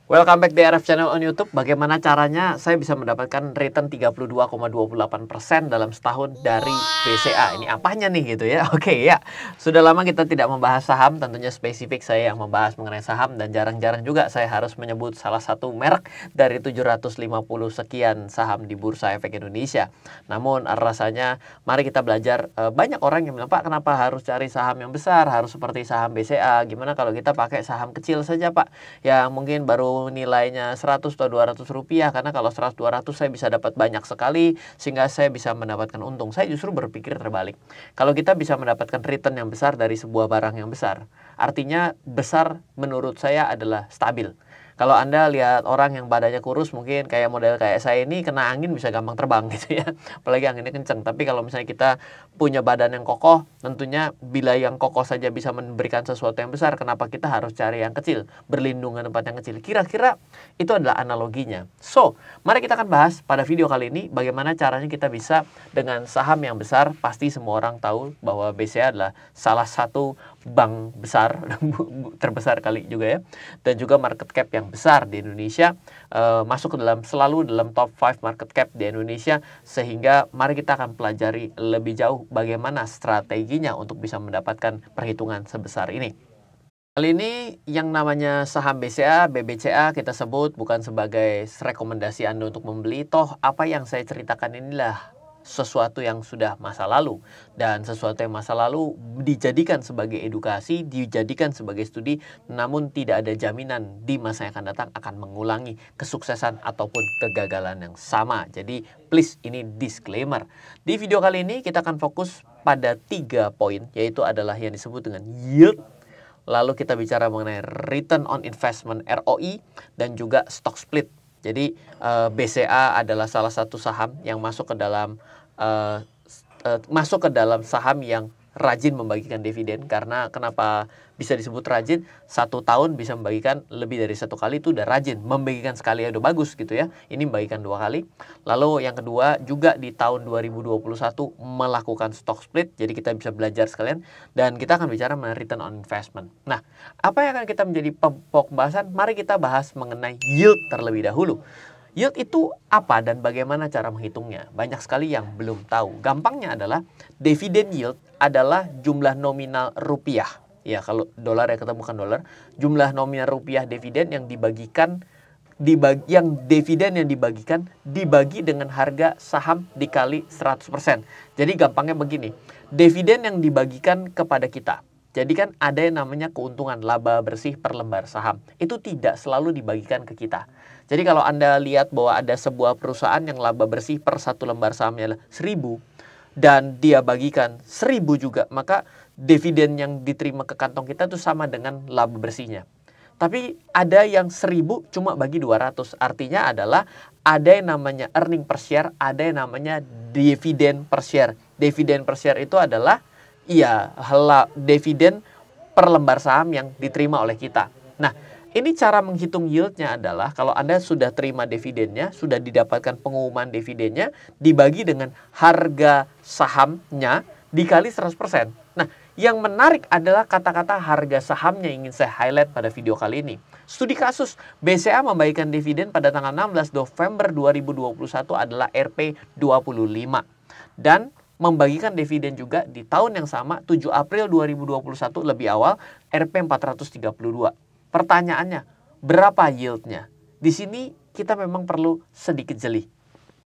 Welcome back di RF Channel on YouTube. Bagaimana caranya saya bisa mendapatkan return 32,28% dalam setahun dari BCA? Ini apanya nih gitu ya? Oke ya, sudah lama kita tidak membahas saham. Tentunya spesifik saya yang membahas mengenai saham. Dan jarang-jarang juga saya harus menyebut salah satu merek dari 750 sekian saham di Bursa Efek Indonesia. Namun rasanya mari kita belajar. Banyak orang yang bilang, Pak, kenapa harus cari saham yang besar? Harus seperti saham BCA. Gimana kalau kita pakai saham kecil saja, Pak? Yang mungkin baru nilainya 100 atau 200 rupiah, karena kalau 100-200 saya bisa dapat banyak sekali sehingga saya bisa mendapatkan untung. Saya justru berpikir terbalik. Kalau kita bisa mendapatkan return yang besar dari sebuah barang yang besar, artinya besar menurut saya adalah stabil. Kalau Anda lihat orang yang badannya kurus, mungkin kayak model kayak saya ini, kena angin bisa gampang terbang gitu ya. Apalagi anginnya kenceng. Tapi kalau misalnya kita punya badan yang kokoh, tentunya bila yang kokoh saja bisa memberikan sesuatu yang besar, kenapa kita harus cari yang kecil, berlindung dengan tempat yang kecil? Kira-kira itu adalah analoginya. So, mari kita akan bahas pada video kali ini bagaimana caranya kita bisa dengan saham yang besar. Pasti semua orang tahu bahwa BCA adalah salah satu bank besar, terbesar kali juga ya, dan juga market cap yang besar di Indonesia, masuk ke selalu dalam top 5 market cap di Indonesia. Sehingga mari kita akan pelajari lebih jauh bagaimana strateginya untuk bisa mendapatkan perhitungan sebesar ini. Kali ini yang namanya saham BCA, BBCA kita sebut bukan sebagai rekomendasi Anda untuk membeli. Toh apa yang saya ceritakan inilah sesuatu yang sudah masa lalu, dan sesuatu yang masa lalu dijadikan sebagai edukasi, dijadikan sebagai studi, namun tidak ada jaminan di masa yang akan datang akan mengulangi kesuksesan ataupun kegagalan yang sama. Jadi please, ini disclaimer. Di video kali ini kita akan fokus pada 3 poin, yaitu adalah yang disebut dengan yield, lalu kita bicara mengenai return on investment ROI, dan juga stock split. Jadi BCA adalah salah satu saham yang masuk ke dalam saham yang rajin membagikan dividen. Karena kenapa bisa disebut rajin? 1 tahun bisa membagikan lebih dari 1 kali, itu udah rajin. Membagikan sekali udah bagus gitu ya. Ini membagikan 2 kali. Lalu yang kedua juga di tahun 2021 melakukan stock split. Jadi kita bisa belajar sekalian. Dan kita akan bicara mengenai return on investment. Nah, apa yang akan kita menjadi pokok pembahasan? Mari kita bahas mengenai yield terlebih dahulu. Yield itu apa dan bagaimana cara menghitungnya? Banyak sekali yang belum tahu. Gampangnya adalah dividen yield adalah jumlah nominal rupiah. Ya, kalau dolar ya, kita bukan dolar. Jumlah nominal rupiah dividen yang dibagikan, dividen yang dibagikan dibagi dengan harga saham dikali 100%. Jadi gampangnya begini, dividen yang dibagikan kepada kita. Jadi kan ada yang namanya keuntungan laba bersih per lembar saham. Itu tidak selalu dibagikan ke kita. Jadi kalau Anda lihat bahwa ada sebuah perusahaan yang laba bersih per 1 lembar sahamnya 1.000 dan dia bagikan 1.000 juga, maka dividen yang diterima ke kantong kita itu sama dengan laba bersihnya. Tapi ada yang 1.000 cuma bagi 200. Artinya adalah ada yang namanya earning per share, ada yang namanya dividen per share. Dividen per share itu adalah dividen per lembar saham yang diterima oleh kita. Nah, ini cara menghitung yieldnya adalah kalau Anda sudah terima dividennya, sudah didapatkan pengumuman dividennya, dibagi dengan harga sahamnya dikali 100%. Nah, yang menarik adalah kata-kata harga sahamnya yang ingin saya highlight pada video kali ini. Studi kasus BCA membagikan dividen pada tanggal 16 November 2021 adalah Rp25. Dan membagikan dividen juga di tahun yang sama, 7 April 2021 lebih awal, Rp432. Pertanyaannya, berapa yieldnya? Di sini kita memang perlu sedikit jeli.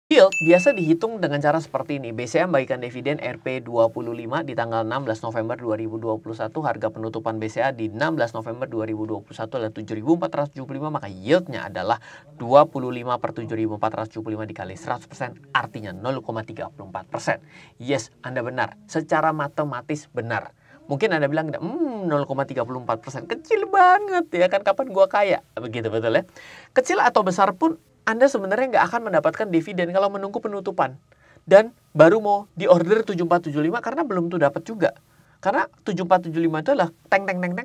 Yield biasa dihitung dengan cara seperti ini. BCA membagikan dividen Rp25 di tanggal 16 November 2021. Harga penutupan BCA di 16 November 2021 adalah 7.475. Maka yieldnya adalah 25 per 7.475 dikali 100%. Artinya 0,34%. Yes, Anda benar. Secara matematis benar. Mungkin Anda bilang, 0,34%, kecil banget ya kan, kapan gua kaya? Begitu, betul ya. Kecil atau besar pun Anda sebenarnya nggak akan mendapatkan dividen kalau menunggu penutupan. Dan baru mau di order 7475 karena belum tuh dapat juga. Karena 7475 itu adalah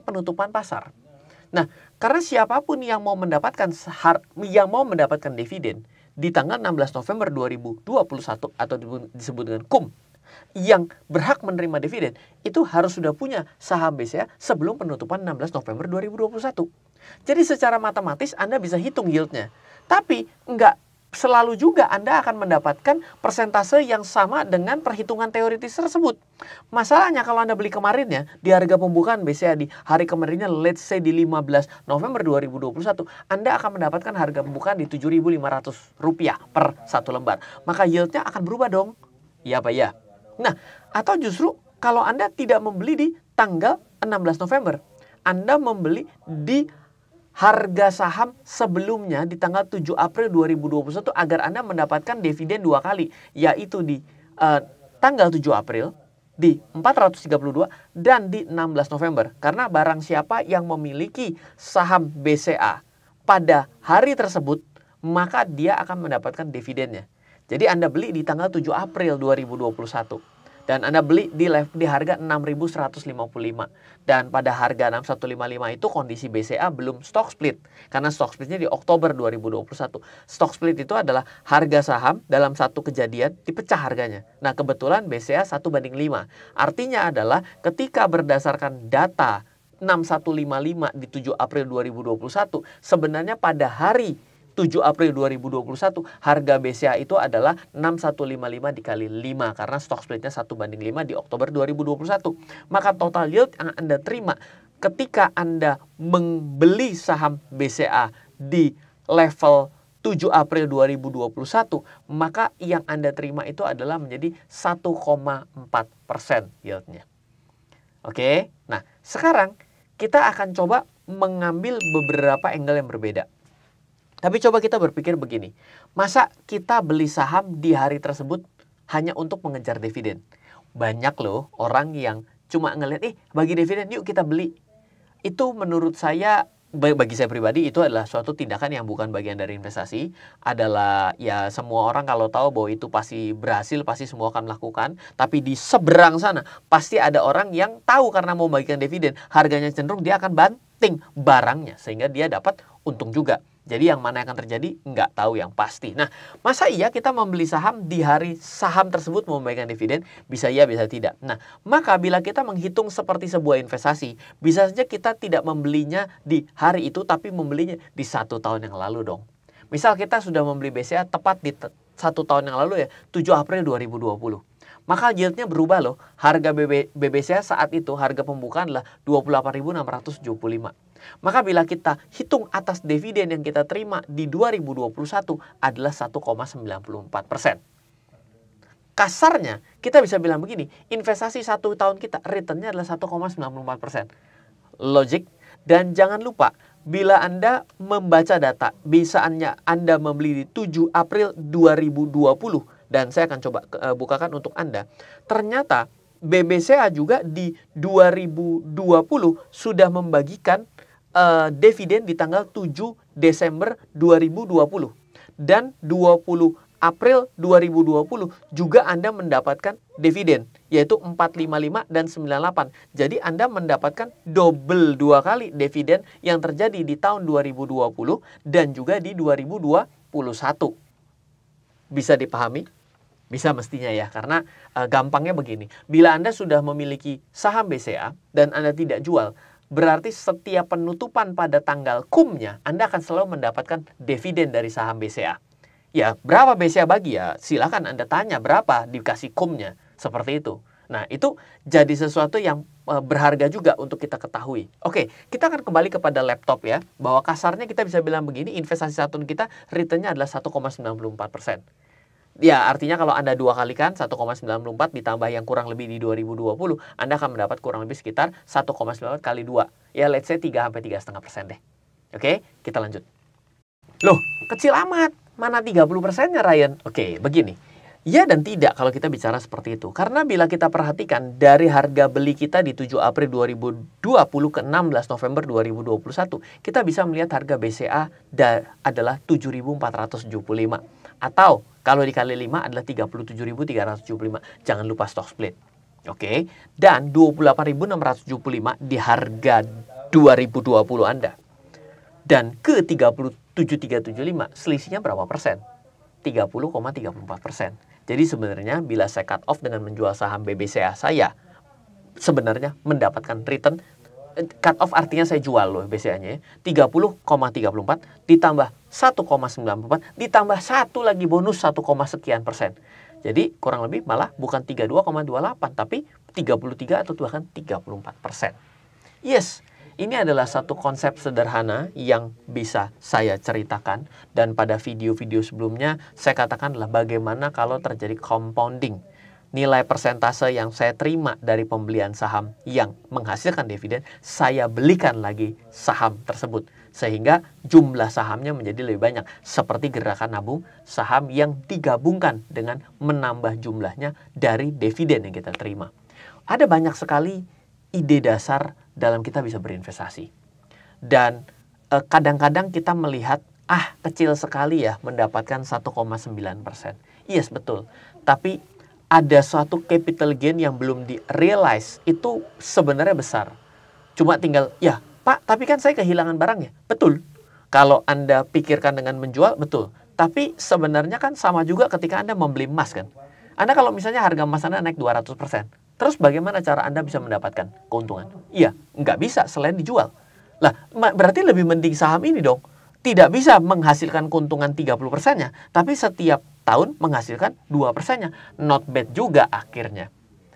penutupan pasar. Nah, karena siapapun yang mau mendapatkan dividen di tanggal 16 November 2021 atau disebut dengan KUM, yang berhak menerima dividen itu harus sudah punya saham BCA sebelum penutupan 16 November 2021. Jadi secara matematis Anda bisa hitung yieldnya. Tapi nggak selalu juga Anda akan mendapatkan persentase yang sama dengan perhitungan teoritis tersebut. Masalahnya kalau Anda beli kemarinnya di harga pembukaan BCA di hari kemarinnya, let's say di 15 November 2021, Anda akan mendapatkan harga pembukaan di Rp7.500 per satu lembar. Maka yieldnya akan berubah dong. Iya Pak ya. Nah, atau justru kalau Anda tidak membeli di tanggal 16 November, Anda membeli di harga saham sebelumnya di tanggal 7 April 2021 agar Anda mendapatkan dividen 2 kali, yaitu di tanggal 7 April di 432 dan di 16 November. Karena barang siapa yang memiliki saham BCA pada hari tersebut, maka dia akan mendapatkan dividennya. Jadi Anda beli di tanggal 7 April 2021. Dan Anda beli di harga 6.155. Dan pada harga 6.155 itu kondisi BCA belum stock split. Karena stock splitnya di Oktober 2021. Stock split itu adalah harga saham dalam satu kejadian dipecah harganya. Nah kebetulan BCA 1:5. Artinya adalah ketika berdasarkan data 6155 di 7 April 2021, sebenarnya pada hari 7 April 2021 harga BCA itu adalah 6155 dikali 5 karena stock splitnya 1:5 di Oktober 2021. Maka total yield yang Anda terima ketika Anda membeli saham BCA di level 7 April 2021, maka yang Anda terima itu adalah menjadi 1,4% yieldnya. Oke, nah sekarang kita akan coba mengambil beberapa angle yang berbeda. Tapi coba kita berpikir begini, masa kita beli saham di hari tersebut hanya untuk mengejar dividen? Banyak loh orang yang cuma ngelihat, bagi dividen yuk kita beli. Itu menurut saya, bagi saya pribadi itu adalah suatu tindakan yang bukan bagian dari investasi. Adalah ya semua orang kalau tahu bahwa itu pasti berhasil, pasti semua akan melakukan. Tapi di seberang sana pasti ada orang yang tahu karena mau bagikan dividen, harganya cenderung dia akan banting barangnya sehingga dia dapat untung juga. Jadi yang mana yang akan terjadi nggak tahu yang pasti. Nah, masa iya kita membeli saham di hari saham tersebut mau memberikan dividen? Bisa iya, bisa tidak. Nah, maka bila kita menghitung seperti sebuah investasi, bisa saja kita tidak membelinya di hari itu, tapi membelinya di 1 tahun yang lalu dong. Misal kita sudah membeli BCA tepat di 1 tahun yang lalu ya, 7 April 2020. Maka yieldnya berubah loh. Harga BBCA saat itu, harga pembukaan adalah 28.675. Maka bila kita hitung atas dividen yang kita terima di 2021 adalah 1,94%. Kasarnya kita bisa bilang begini, investasi 1 tahun kita returnnya adalah 1,94%. Logik. Dan jangan lupa, bila Anda membaca data, bisa Anda membeli di 7 April 2020. Dan saya akan coba bukakan untuk Anda. Ternyata BBCA juga di 2020 sudah membagikan dividen di tanggal 7 Desember 2020. Dan 20 April 2020 juga Anda mendapatkan dividen, yaitu 455 dan 98. Jadi Anda mendapatkan double 2 kali dividen yang terjadi di tahun 2020 dan juga di 2021. Bisa dipahami? Bisa mestinya ya, karena gampangnya begini. Bila Anda sudah memiliki saham BCA dan Anda tidak jual, berarti setiap penutupan pada tanggal kumnya, Anda akan selalu mendapatkan dividen dari saham BCA. Ya, berapa BCA bagi ya? Silakan Anda tanya berapa dikasih kumnya. Seperti itu. Nah, itu jadi sesuatu yang berharga juga untuk kita ketahui. Oke, kita akan kembali kepada laptop ya. Bahwa kasarnya kita bisa bilang begini, investasi satu kita returnnya adalah 1,94%. Ya, artinya kalau Anda 2 kalikan 1,94 ditambah yang kurang lebih di 2020, Anda akan mendapat kurang lebih sekitar 1,94 kali 2. Ya, let's say 3-3,5% deh. Oke, kita lanjut. Loh, kecil amat. Mana 30%-nya, Ryan? Oke, begini. Ya dan tidak kalau kita bicara seperti itu. Karena bila kita perhatikan dari harga beli kita di 7 April 2020 ke 16 November 2021, kita bisa melihat harga BCA adalah 7.475. Atau kalau dikali 5 adalah 37.375. Jangan lupa stock split. Oke. Dan 28.675 di harga 2020 Anda. Dan ke 37.375 selisihnya berapa persen? 30,34%. Jadi sebenarnya bila saya cut off dengan menjual saham BBCA saya sebenarnya mendapatkan return cut off artinya saya jual loh BCA-nya ya. 30,34 ditambah 1,94 ditambah 1 lagi bonus 1, sekian persen. Jadi kurang lebih malah bukan 32,28 tapi 33 atau bahkan 34%. Yes, ini adalah satu konsep sederhana yang bisa saya ceritakan, dan pada video-video sebelumnya saya katakan adalah bagaimana kalau terjadi compounding. Nilai persentase yang saya terima dari pembelian saham yang menghasilkan dividen, saya belikan lagi saham tersebut. Sehingga jumlah sahamnya menjadi lebih banyak. Seperti gerakan nabung saham yang digabungkan dengan menambah jumlahnya dari dividen yang kita terima. Ada banyak sekali ide dasar dalam kita bisa berinvestasi. Dan kadang-kadang kita melihat, kecil sekali ya mendapatkan 1,9%. Yes, betul. Tapi ada suatu capital gain yang belum di-realize, itu sebenarnya besar. Cuma tinggal, ya Pak, tapi kan saya kehilangan barangnya. Betul. Kalau Anda pikirkan dengan menjual, betul. Tapi sebenarnya kan sama juga ketika Anda membeli emas kan. Anda kalau misalnya harga emas Anda naik 200%, terus bagaimana cara Anda bisa mendapatkan keuntungan? Iya, nggak bisa selain dijual. Lah, berarti lebih mending saham ini dong. Tidak bisa menghasilkan keuntungan 30%-nya, tapi setiap tahun menghasilkan 2%-nya. Not bad juga akhirnya.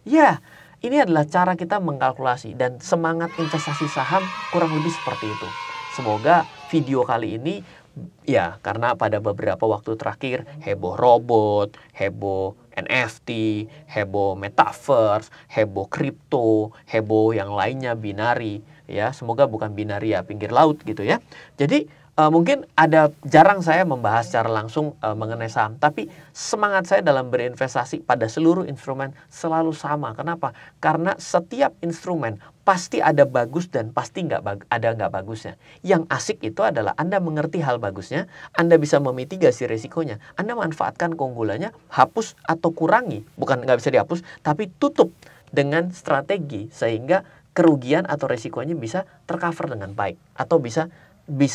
Ya, ini adalah cara kita mengkalkulasi, dan semangat investasi saham kurang lebih seperti itu. Semoga video kali ini, ya karena pada beberapa waktu terakhir heboh robot, heboh NFT, heboh metaverse, heboh kripto, heboh yang lainnya binari, ya semoga bukan binari ya pinggir laut gitu ya. Jadi mungkin jarang saya membahas secara langsung mengenai saham, tapi semangat saya dalam berinvestasi pada seluruh instrumen selalu sama. Kenapa? Karena setiap instrumen pasti ada bagus dan pasti ada nggak bagusnya. Yang asik itu adalah Anda mengerti hal bagusnya, Anda bisa memitigasi risikonya, Anda manfaatkan keunggulannya, hapus atau kurangi, bukan nggak bisa dihapus, tapi tutup dengan strategi sehingga kerugian atau risikonya bisa tercover dengan baik, atau bisa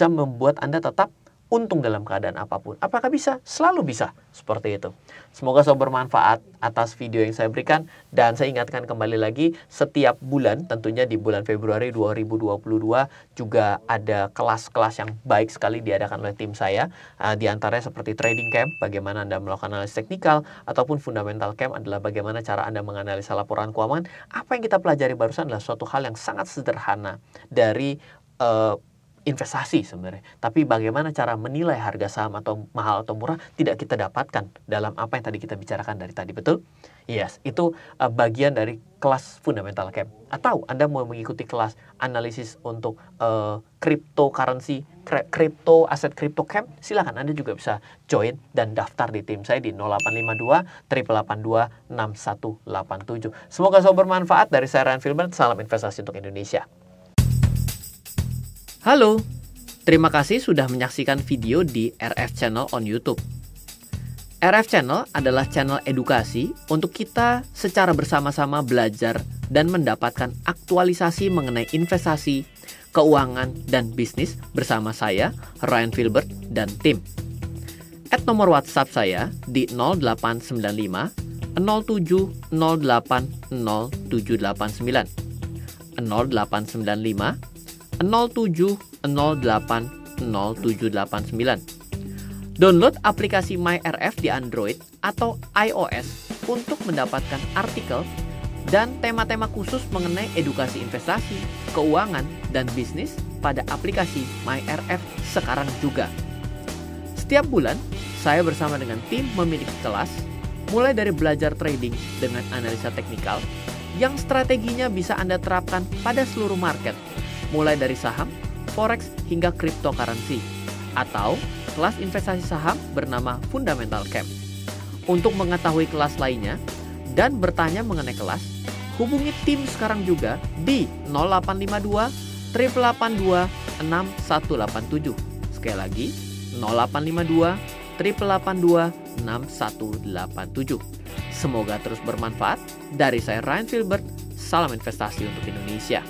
membuat Anda tetap untung dalam keadaan apapun. Apakah bisa? Selalu bisa. Seperti itu. Semoga selalu bermanfaat atas video yang saya berikan. Dan saya ingatkan kembali lagi, setiap bulan, tentunya di bulan Februari 2022, juga ada kelas-kelas yang baik sekali diadakan oleh tim saya. Di antaranya seperti trading camp, bagaimana Anda melakukan analisis teknikal, ataupun fundamental camp adalah bagaimana cara Anda menganalisa laporan keuangan. Apa yang kita pelajari barusan adalah suatu hal yang sangat sederhana dari investasi sebenarnya. Tapi bagaimana cara menilai harga saham atau mahal atau murah tidak kita dapatkan dalam apa yang tadi kita bicarakan dari tadi, betul? Yes, itu bagian dari kelas fundamental camp. Atau Anda mau mengikuti kelas analisis untuk cryptocurrency, crypto aset crypto camp, silakan Anda juga bisa join dan daftar di tim saya di 0852 882 6187. Semoga selalu bermanfaat. Dari saya Ryan Filbert, salam investasi untuk Indonesia. Halo, terima kasih sudah menyaksikan video di RF Channel on YouTube. RF Channel adalah channel edukasi untuk kita secara bersama-sama belajar dan mendapatkan aktualisasi mengenai investasi, keuangan, dan bisnis bersama saya, Ryan Filbert, dan tim. Add nomor WhatsApp saya di 0895 07 08 0789 0895 07 08 0789. Download aplikasi MyRF di Android atau iOS untuk mendapatkan artikel dan tema-tema khusus mengenai edukasi investasi, keuangan, dan bisnis pada aplikasi MyRF sekarang juga. Setiap bulan, saya bersama dengan tim memiliki kelas, mulai dari belajar trading dengan analisa teknikal, yang strateginya bisa Anda terapkan pada seluruh market, mulai dari saham, forex, hingga cryptocurrency, atau kelas investasi saham bernama Fundamental Camp. Untuk mengetahui kelas lainnya dan bertanya mengenai kelas, hubungi tim sekarang juga di 0852 882 6187. Sekali lagi, 0852 882 6187. Semoga terus bermanfaat. Dari saya Ryan Filbert, salam investasi untuk Indonesia.